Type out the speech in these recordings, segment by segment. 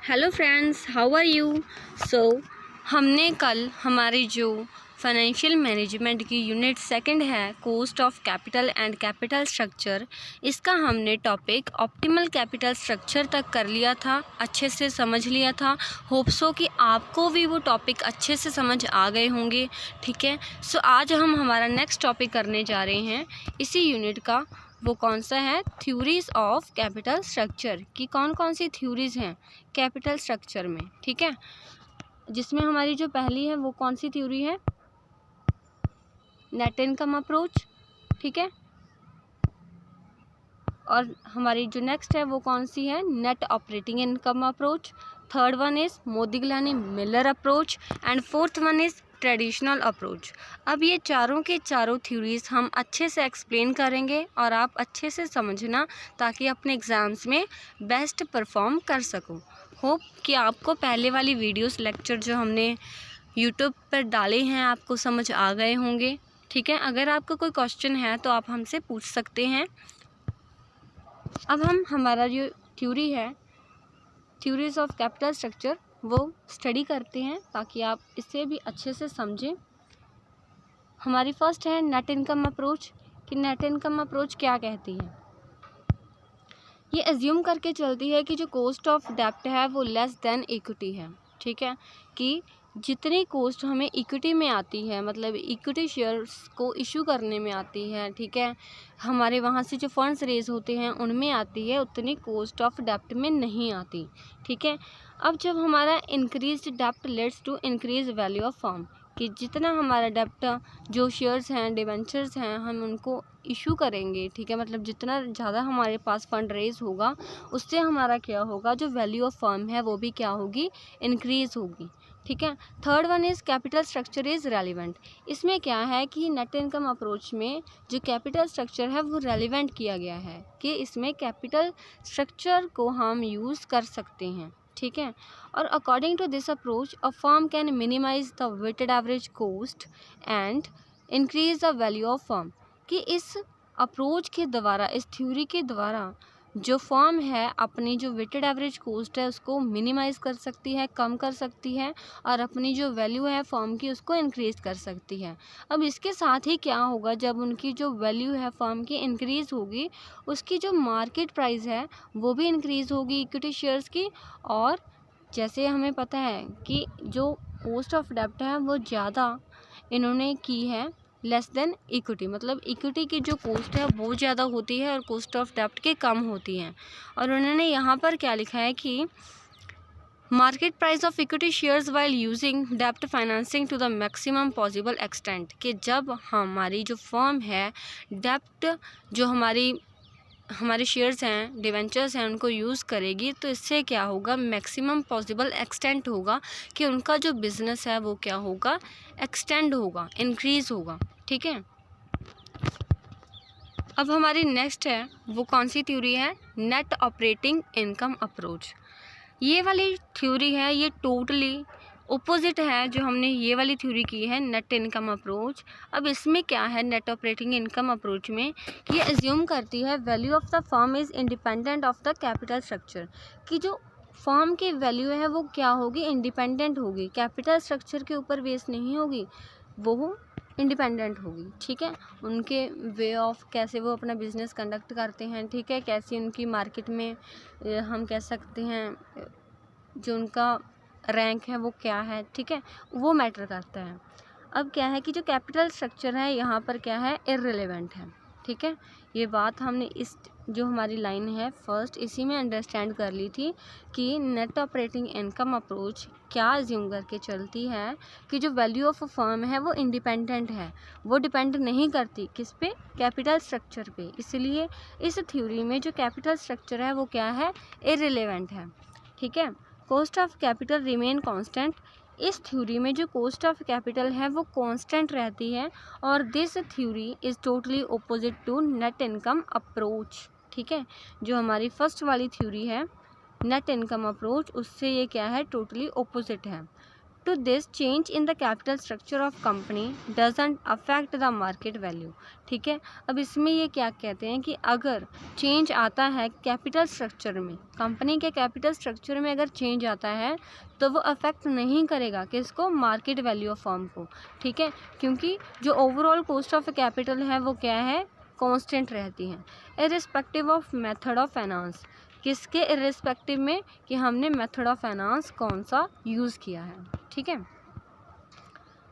Hello friends, how are you. हमने कल हमारी जो फाइनेंशियल मैनेजमेंट की यूनिट सेकंड है cost of capital and capital structure, इसका हमने टॉपिक ऑप्टिमल कैपिटल स्ट्रक्चर तक कर लिया था, अच्छे से समझ लिया था। होप सो कि आपको भी वो टॉपिक अच्छे से समझ आ गए होंगे। ठीक है, सो आज हम हमारा नेक्स्ट टॉपिक करने जा रहे हैं इसी यूनिट का। वो कौन सा है? थ्योरीज ऑफ कैपिटल स्ट्रक्चर की कौन कौन सी थ्योरीज हैं कैपिटल स्ट्रक्चर में। ठीक है, जिसमें हमारी जो पहली है वो कौन सी थ्योरी है? Net income approach. ठीक है, और हमारी जो नेक्स्ट है वो कौन सी है? Net operating income approach. Third one is Modigliani Miller approach and fourth one is traditional approach. अब ये चारों के चारों थ्योरीज हम अच्छे से एक्सप्लेन करेंगे और आप अच्छे से समझना ताकि अपने एग्ज़ाम्स में बेस्ट परफॉर्म कर सको। होप कि आपको पहले वाली वीडियोस लेक्चर जो हमने यूट्यूब पर डाले हैं आपको समझ आ गए होंगे। ठीक है, अगर आपको कोई क्वेश्चन है तो आप हमसे पूछ सकते हैं। अब हम हमारा जो थ्योरी है थ्योरीज ऑफ कैपिटल स्ट्रक्चर वो स्टडी करते हैं ताकि आप इसे भी अच्छे से समझें। हमारी फर्स्ट है नेट इनकम अप्रोच कि नेट इनकम अप्रोच क्या कहती है। ये एज्यूम करके चलती है कि जो कॉस्ट ऑफ डेब्ट है वो लेस देन इक्विटी है। ठीक है, कि जितनी कॉस्ट हमें इक्विटी में आती है, मतलब इक्विटी शेयर्स को इशू करने में आती है, ठीक है, हमारे वहाँ से जो फंड्स रेज होते हैं उनमें आती है, उतनी कॉस्ट ऑफ डेब्ट में नहीं आती। ठीक है, अब जब हमारा इंक्रीज डेब्ट lets to increase value of firm, कि जितना हमारा डेब्ट जो शेयर्स हैं डिवेंचर्स हैं हम उनको इशू करेंगे, ठीक है, मतलब जितना ज़्यादा हमारे पास फंड रेज होगा उससे हमारा क्या होगा, जो वैल्यू ऑफ फर्म है वो भी क्या होगी, इंक्रीज़ होगी। ठीक है, third one is capital structure is relevant. इसमें क्या है कि नेट इनकम अप्रोच में जो कैपिटल स्ट्रक्चर है वो रेलिवेंट किया गया है कि इसमें कैपिटल स्ट्रक्चर को हम यूज़ कर सकते हैं। ठीक है, और according to this approach a firm can minimize the weighted average cost and increase the value of firm, कि इस अप्रोच के द्वारा, इस थ्योरी के द्वारा जो फर्म है अपनी जो वेटेड एवरेज कॉस्ट है उसको मिनिमाइज कर सकती है, कम कर सकती है, और अपनी जो वैल्यू है फर्म की उसको इंक्रीज कर सकती है। अब इसके साथ ही क्या होगा, जब उनकी जो वैल्यू है फर्म की इंक्रीज होगी उसकी जो मार्केट प्राइस है वो भी इंक्रीज होगी इक्विटी शेयर्स की। और जैसे हमें पता है कि जो कॉस्ट ऑफ डेब्ट है वो ज़्यादा इन्होंने की है लेस देन इक्विटी, मतलब इक्विटी की जो कॉस्ट है वो ज़्यादा होती है और कॉस्ट ऑफ डेब्ट के कम होती हैं। और उन्होंने यहाँ पर क्या लिखा है कि market price of equity shares while using डेब्ट financing to the maximum possible extent, कि जब हमारी जो फर्म है डेब्ट जो हमारे शेयर्स हैं डिवेंचर्स हैं उनको यूज़ करेगी तो इससे क्या होगा, मैक्सिमम पॉसिबल एक्सटेंट होगा कि उनका जो बिज़नेस है वो क्या होगा, एक्सटेंड होगा, इंक्रीज़ होगा। ठीक है, अब हमारी नेक्स्ट है वो कौन सी थ्योरी है? Net operating income approach. ये वाली थ्योरी है ये टोटली ओपोजिट है जो हमने ये वाली थ्योरी की है नेट इनकम अप्रोच। अब इसमें क्या है नेट ऑपरेटिंग इनकम अप्रोच में कि ये एज्यूम करती है value of the firm is independent of the capital structure, कि जो फर्म की वैल्यू है वो क्या होगी, इंडिपेंडेंट होगी, कैपिटल स्ट्रक्चर के ऊपर बेस नहीं होगी, वो इंडिपेंडेंट होगी। ठीक है, उनके वे ऑफ कैसे वो अपना बिजनेस कंडक्ट करते हैं, ठीक है, कैसी उनकी मार्केट में हम कह सकते हैं जो उनका रैंक है वो क्या है, ठीक है, वो मैटर करता है। अब क्या है कि जो कैपिटल स्ट्रक्चर है यहाँ पर क्या है, इररिलेवेंट है। ठीक है, ये बात हमने इस जो हमारी लाइन है फर्स्ट इसी में अंडरस्टैंड कर ली थी कि नेट ऑपरेटिंग इनकम अप्रोच क्या अज्यूम करके चलती है कि जो वैल्यू ऑफ अ फर्म है वो इंडिपेंडेंट है, वो डिपेंड नहीं करती किस पे, कैपिटल स्ट्रक्चर पे। इसलिए इस थ्योरी में जो कैपिटल स्ट्रक्चर है वो क्या है, इररिलेवेंट है। ठीक है, cost of capital remain constant. इस थ्योरी में जो कॉस्ट ऑफ कैपिटल है वो कांस्टेंट रहती है और this theory is totally opposite to net income approach. ठीक है, जो हमारी फर्स्ट वाली थ्योरी है नेट इनकम अप्रोच उससे ये क्या है, टोटली ऑपोजिट है। To this change in the capital structure of company doesn't affect the market value. ठीक है, अब इसमें ये क्या कहते हैं कि अगर चेंज आता है कैपिटल स्ट्रक्चर में, कंपनी के कैपिटल स्ट्रक्चर में अगर चेंज आता है तो वो अफेक्ट नहीं करेगा किसको, मार्केट वैल्यू ऑफ फर्म को। ठीक है, क्योंकि जो ओवरऑल कॉस्ट ऑफ कैपिटल है वो क्या है, कांस्टेंट रहती है irrespective of method of finance. किसके इर्रिस्पेक्टिव में, कि हमने मेथड ऑफ फाइनेंस कौन सा यूज़ किया है। ठीक है,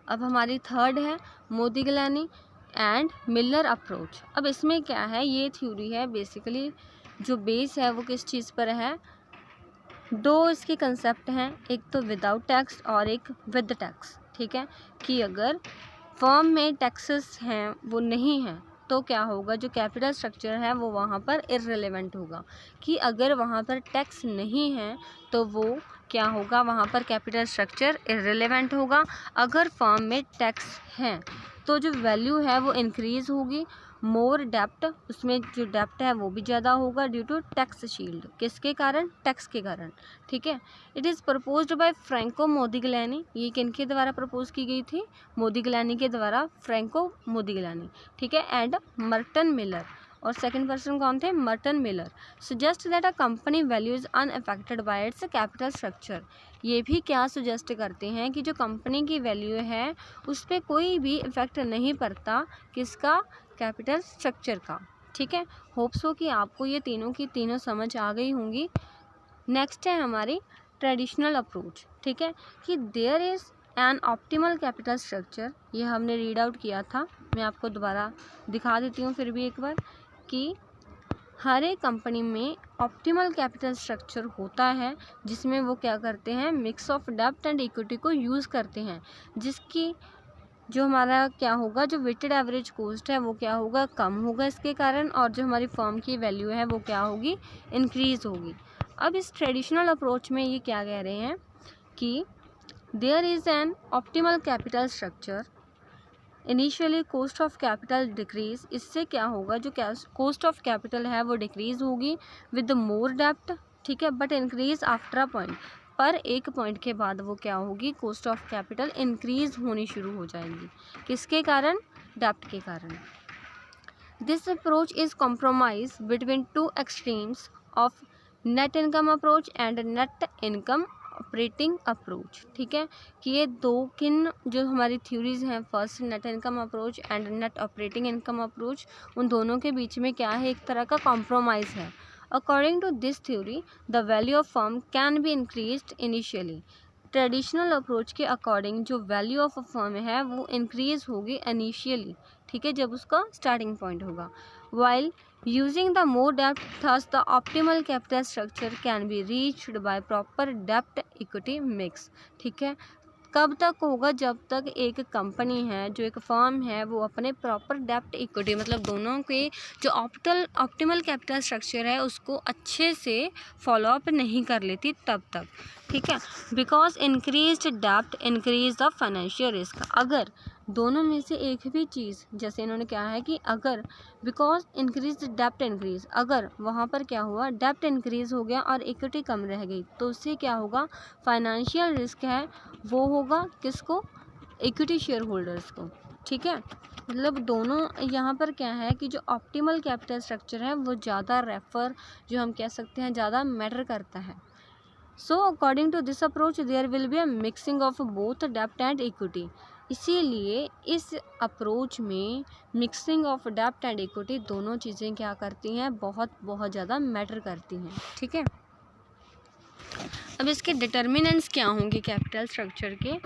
अब हमारी थर्ड है मोदिग्लानी एंड मिलर अप्रोच। अब इसमें क्या है, ये थ्योरी है बेसिकली, जो बेस है वो किस चीज़ पर है, दो इसके कंसेप्ट हैं, एक तो विदाउट टैक्स और एक विद टैक्स। ठीक है, कि अगर फर्म में टैक्सेस हैं वो नहीं हैं तो क्या होगा, जो कैपिटल स्ट्रक्चर है वो वहाँ पर इररिलेवेंट होगा। कि अगर वहाँ पर टैक्स नहीं है तो वो क्या होगा, वहाँ पर कैपिटल स्ट्रक्चर इररिलेवेंट होगा। अगर फर्म में टैक्स है तो जो वैल्यू है वो इंक्रीज़ होगी, मोर डेप्ट, उसमें जो डेप्ट है वो भी ज़्यादा होगा ड्यू टू टैक्स शील्ड। किसके कारण, टैक्स के कारण। ठीक है, it is proposed by Franco Modigliani. ये किनके द्वारा प्रपोज की गई थी, मोदिग्लानी के द्वारा, फ्रैंको मोदिग्लानी। ठीक है, एंड मर्टन मिलर, और सेकंड पर्सन कौन थे, Merton Miller. Suggest that a company value is unaffected bye it's capital structure. ये भी क्या सजेस्ट करते हैं कि जो कंपनी की वैल्यू है उस पर कोई भी इफेक्ट नहीं पड़ता, किसका, कैपिटल स्ट्रक्चर का। ठीक है, होप्स हो कि आपको ये तीनों की तीनों समझ आ गई होंगी। नेक्स्ट है हमारी ट्रेडिशनल अप्रोच। ठीक है, कि there is an optimal capital structure, ये हमने रीड आउट किया था, मैं आपको दोबारा दिखा देती हूँ फिर भी एक बार, कि हर एक कंपनी में ऑप्टिमल कैपिटल स्ट्रक्चर होता है जिसमें वो क्या करते हैं, मिक्स ऑफ डेब्ट एंड इक्विटी को यूज़ करते हैं, जिसकी जो हमारा क्या होगा, जो वेटेड एवरेज कॉस्ट है वो क्या होगा, कम होगा इसके कारण, और जो हमारी फर्म की वैल्यू है वो क्या होगी, इंक्रीज़ होगी। अब इस ट्रेडिशनल अप्रोच में ये क्या कह रहे हैं कि there is an optimal capital structure, initially cost of capital decrease. इससे क्या होगा, जो कॉस्ट ऑफ कैपिटल है वो डिक्रीज़ होगी विद मोर डेप्ट। ठीक है, but increase after a point, पर एक पॉइंट के बाद वो क्या होगी, कॉस्ट ऑफ कैपिटल इंक्रीज होनी शुरू हो जाएगी। किसके कारण, डेप्ट के कारण। This approach is compromise between two extremes of net income approach and net income operating approach. ठीक है, कि ये दो किन जो हमारी थ्योरीज हैं, first net income approach and net operating income approach, उन दोनों के बीच में क्या है, एक तरह का कॉम्प्रोमाइज़ है। According to this theory the value of firm can be increased initially. Traditional approach के अकॉर्डिंग जो वैल्यू ऑफ अ फर्म है वो इंक्रीज होगी इनिशियली। ठीक है, जब उसका स्टार्टिंग पॉइंट होगा। While using the more dept thus the optimal capital structure can be reached by proper dept equity mix. ठीक है, कब तक होगा, जब तक एक कंपनी है, जो एक फर्म है, वो अपने प्रॉपर डेप्ट इक्विटी, मतलब दोनों के जो ऑप्टिमल कैपिटल स्ट्रक्चर है उसको अच्छे से फॉलोअप नहीं कर लेती तब तक। ठीक है, बिकॉज इंक्रीज डेप्ट इंक्रीज द फाइनेंशियल रिस्क। अगर दोनों में से एक भी चीज़, जैसे इन्होंने क्या है कि अगर बिकॉज इंक्रीज डेप्ट इंक्रीज, अगर वहाँ पर क्या हुआ, डेप्ट इंक्रीज हो गया और इक्विटी कम रह गई, तो उससे क्या होगा, फाइनेंशियल रिस्क है वो होगा किसको, इक्विटी शेयर होल्डर्स को। ठीक है, मतलब दोनों यहाँ पर क्या है कि जो ऑप्टिमल कैपिटल स्ट्रक्चर है वो ज़्यादा रेफर, जो हम कह सकते हैं, ज़्यादा मैटर करता है। So according to this approach there will be a mixing of both डेप्ट एंड इक्विटी। इसीलिए इस अप्रोच में मिक्सिंग ऑफ डेप्ट एंड इक्विटी दोनों चीज़ें क्या करती हैं, बहुत बहुत ज़्यादा मैटर करती हैं। ठीक है, अब इसके डिटर्मिनेंट्स क्या होंगे कैपिटल स्ट्रक्चर के।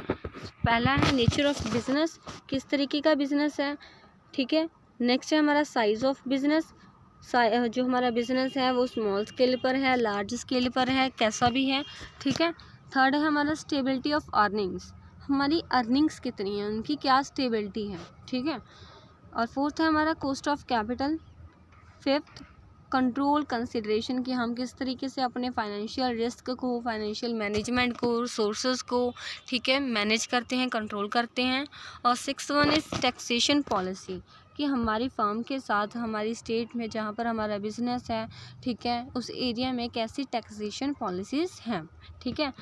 पहला है नेचर ऑफ बिजनेस, किस तरीके का बिजनेस है। ठीक है, नेक्स्ट है हमारा साइज ऑफ बिजनेस, जो हमारा बिजनेस है वो स्मॉल स्केल पर है, लार्ज स्केल पर है, कैसा भी है। ठीक है, थर्ड है हमारा स्टेबिलिटी ऑफ अर्निंग्स, हमारी अर्निंग्स कितनी है, उनकी क्या स्टेबिलिटी है। ठीक है, और फोर्थ है हमारा cost of capital. Fifth control consideration, कि हम किस तरीके से अपने फाइनेंशियल रिस्क को, फाइनेंशियल मैनेजमेंट को, सोर्सेज को, ठीक है, मैनेज करते हैं, कंट्रोल करते हैं। और six one is taxation policy, कि हमारी फर्म के साथ हमारी स्टेट में जहाँ पर हमारा बिजनेस है, ठीक है, उस एरिया में कैसी टैक्सेशन पॉलिसीज़ हैं। ठीक है,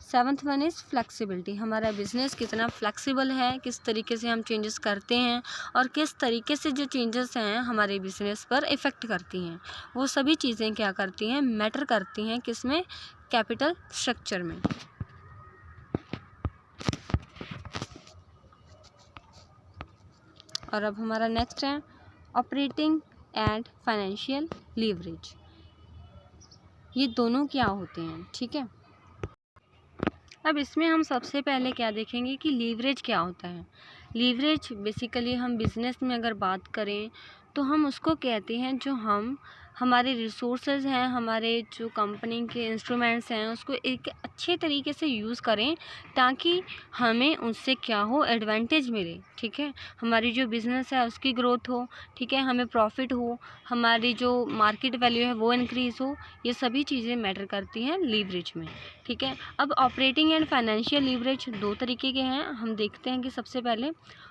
7th वन इज़ फ्लेक्सिबिलिटी, हमारा बिजनेस कितना फ्लेक्सिबल है, किस तरीके से हम चेंजेस करते हैं और किस तरीके से जो चेंजेस हैं हमारे बिजनेस पर इफ़ेक्ट करती हैं, वो सभी चीज़ें क्या करती हैं, मैटर करती हैं किस में, कैपिटल स्ट्रक्चर में। और अब हमारा नेक्स्ट है ऑपरेटिंग एंड फाइनेंशियल लीवरेज। ये दोनों क्या होते हैं, ठीक है। अब इसमें हम सबसे पहले क्या देखेंगे कि लीवरेज क्या होता है। लीवरेज बेसिकली हम बिज़नेस में अगर बात करें तो हम उसको कहते हैं जो हम हमारे रिसोर्सेज हैं, हमारे जो कंपनी के इंस्ट्रूमेंट्स हैं, उसको एक अच्छे तरीके से यूज़ करें ताकि हमें उससे क्या हो, एडवांटेज मिले, ठीक है। हमारी जो बिज़नेस है उसकी ग्रोथ हो, ठीक है, हमें प्रॉफिट हो, हमारी जो मार्केट वैल्यू है वो इंक्रीज़ हो, ये सभी चीज़ें मैटर करती हैं लीवरेज में, ठीक है। अब ऑपरेटिंग एंड फाइनेंशियल लीवरेज दो तरीके के हैं। हम देखते हैं कि सबसे पहले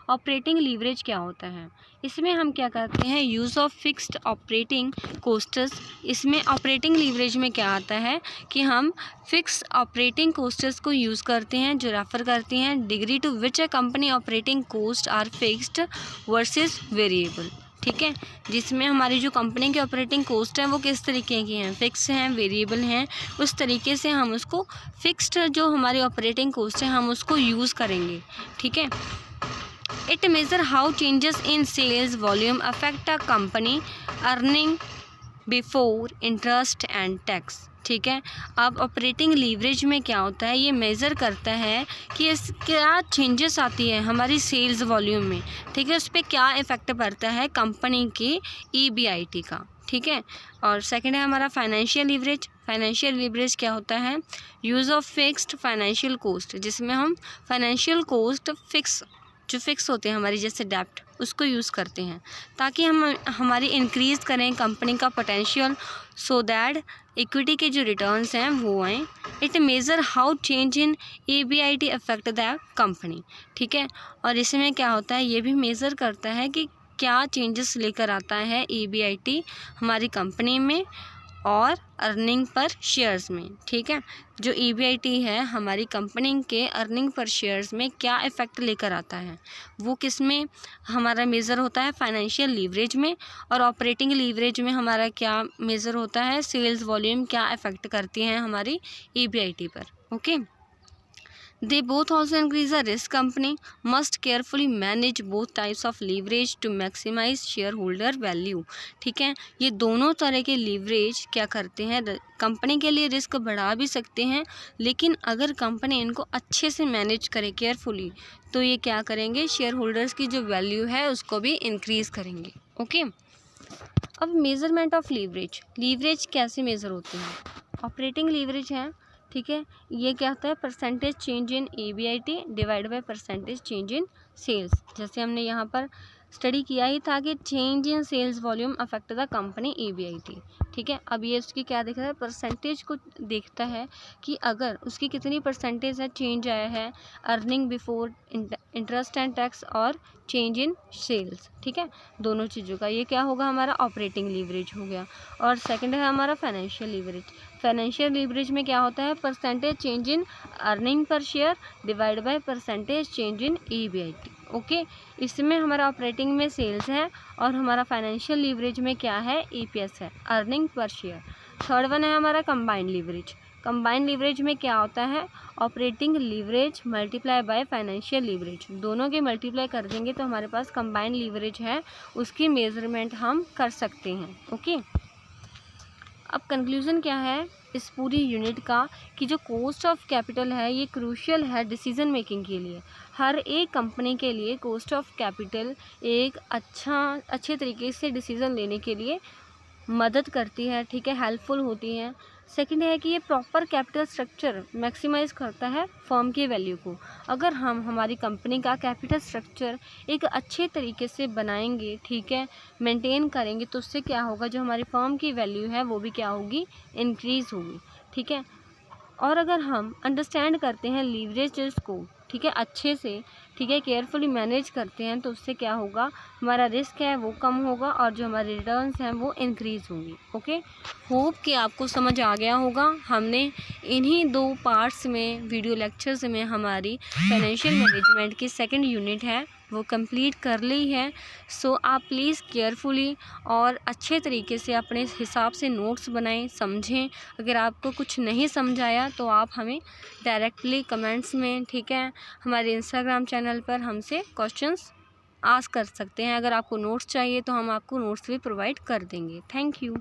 ऑपरेटिंग लीवरेज क्या होता है। इसमें हम क्या करते हैं, use of fixed operating costs. इसमें ऑपरेटिंग लीवरेज में क्या आता है कि हम फिक्स ऑपरेटिंग कोस्ट्स को यूज़ करते हैं, जो रेफर करती हैं degree to which a company operating cost are fixed versus variable, ठीक है। जिसमें हमारी जो कंपनी के ऑपरेटिंग कोस्ट हैं वो किस तरीके की हैं, फिक्स हैं, वेरिएबल हैं, उस तरीके से हम उसको फिक्स्ड जो हमारी ऑपरेटिंग कोस्ट है हम उसको यूज़ करेंगे, ठीक है। It measure how changes in sales volume affect a company earning before interest and tax, ठीक है। अब ऑपरेटिंग लीवरेज में क्या होता है, ये मेज़र करता है कि इस क्या चेंजेस आती है हमारी सेल्स वॉल्यूम में, ठीक है, उस पर क्या इफ़ेक्ट पड़ता है कंपनी की EBIT का, ठीक है। और सेकंड है हमारा फाइनेंशियल लीवरेज। फाइनेंशियल लीवरेज क्या होता है, use of fixed financial cost, जिसमें हम फाइनेंशियल कोस्ट जो फिक्स होते हैं हमारी, जैसे डेप्ट, उसको यूज़ करते हैं ताकि हम हमारी इंक्रीज़ करें कंपनी का पोटेंशियल, सो दैट इक्विटी के जो रिटर्न्स हैं वो आएँ। It measure how change in EBIT affect the company, ठीक है। और इसमें क्या होता है, ये भी मेज़र करता है कि क्या चेंजेस लेकर आता है EBIT हमारी कंपनी में और अर्निंग पर शेयर्स में, ठीक है। जो EBIT है हमारी कंपनी के अर्निंग पर शेयर्स में क्या इफ़ेक्ट लेकर आता है, वो किस में हमारा मेज़र होता है, फाइनेंशियल लीवरेज में। और ऑपरेटिंग लीवरेज में हमारा क्या मेज़र होता है, सेल्स वॉल्यूम क्या इफ़ेक्ट करती हैं हमारी EBIT पर, okay. They both also increase the risk. Company must carefully manage both types of leverage to maximize shareholder value, ठीक है। ये दोनों तरह के लीवरेज क्या करते हैं, कंपनी के लिए रिस्क बढ़ा भी सकते हैं, लेकिन अगर कंपनी इनको अच्छे से मैनेज करे केयरफुली तो ये क्या करेंगे, शेयर होल्डर्स की जो वैल्यू है उसको भी इंक्रीज़ करेंगे, ओके। अब मेज़रमेंट ऑफ लीवरेज, लीवरेज कैसे मेज़र होते हैं। ऑपरेटिंग लीवरेज है, ठीक है, ये क्या होता है, percentage change in EBIT divide by percentage change in sales. जैसे हमने यहाँ पर स्टडी किया ही था कि change in sales volume affect the company EBIT, ठीक है। अब ये उसकी क्या देखता है, परसेंटेज को देखता है कि अगर उसकी कितनी परसेंटेज है चेंज आया है earning before interest and tax और चेंज इन सेल्स, ठीक है, दोनों चीज़ों का, ये क्या होगा हमारा ऑपरेटिंग लीवरेज हो गया। और सेकंड है हमारा फाइनेंशियल लीवरेज। फाइनेंशियल लीवरेज में क्या होता है, percentage change in earning per share divide by percentage change in EBIT, okay. इसमें हमारा ऑपरेटिंग में सेल्स है और हमारा फाइनेंशियल लीवरेज में क्या है, EPS है, earning per share. Third one है हमारा कंबाइंड लीवरेज। कंबाइंड लीवरेज में क्या होता है, operating leverage multiply by financial leverage, दोनों के मल्टीप्लाई कर देंगे तो हमारे पास कंबाइंड लीवरेज है, उसकी मेजरमेंट हम कर सकते हैं, ओके। अब कंक्लूज़न क्या है इस पूरी यूनिट का, कि जो कॉस्ट ऑफ कैपिटल है ये क्रूशियल है डिसीजन मेकिंग के लिए। हर एक कंपनी के लिए कॉस्ट ऑफ कैपिटल एक अच्छे तरीके से डिसीज़न लेने के लिए मदद करती है, ठीक है, हेल्पफुल होती है। सेकंड है कि ये प्रॉपर कैपिटल स्ट्रक्चर मैक्सिमाइज करता है फर्म की वैल्यू को। अगर हम हमारी कंपनी का कैपिटल स्ट्रक्चर एक अच्छे तरीके से बनाएंगे, ठीक है, मेंटेन करेंगे, तो उससे क्या होगा, जो हमारी फर्म की वैल्यू है वो भी क्या होगी, इंक्रीज़ होगी, ठीक है। और अगर हम अंडरस्टैंड करते हैं लीवरेजेस को, ठीक है, अच्छे से, ठीक है, केयरफुली मैनेज करते हैं तो उससे क्या होगा, हमारा रिस्क है वो कम होगा और जो हमारे रिटर्न्स हैं वो इंक्रीज़ होंगी। ओके, होप कि आपको समझ आ गया होगा। हमने इन्हीं 2 पार्ट्स में वीडियो लेक्चर्स में हमारी फाइनेंशियल मैनेजमेंट की सेकंड यूनिट है वो कंप्लीट कर ली है। सो आप प्लीज़ केयरफुली और अच्छे तरीके से अपने हिसाब से नोट्स बनाएं, समझें। अगर आपको कुछ नहीं समझ आया तो आप हमें डायरेक्टली कमेंट्स में, ठीक है, हमारे इंस्टाग्राम चैनल पर हमसे क्वेश्चंस आस्क कर सकते हैं। अगर आपको नोट्स चाहिए तो हम आपको नोट्स भी प्रोवाइड कर देंगे। Thank you.